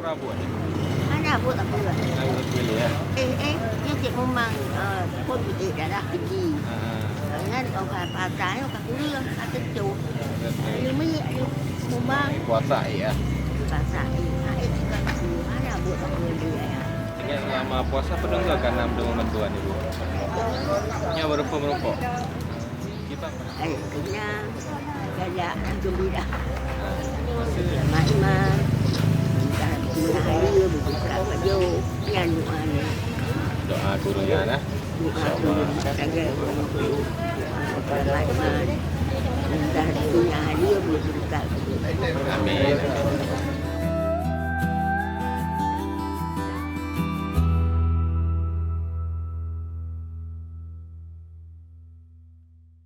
rabut. Ada buat tak pula. Rabut pilih ya. Yang cik memang pun dah pergi. Kan orang pakai orang kuliah kata tu. Ini mesti memang Puasa ya. pasal juga ada buat tak pula dia ya. Ingat selama puasa penuh nggak kan dengan bantuan ibu? Nya berapa merokok? Kita Kena gaya gembira. Mak imam. Dah punya hari berbuka baju yang ni. doa gurunya nah. Insyaallah. Dah punya hari berbuka. Amin.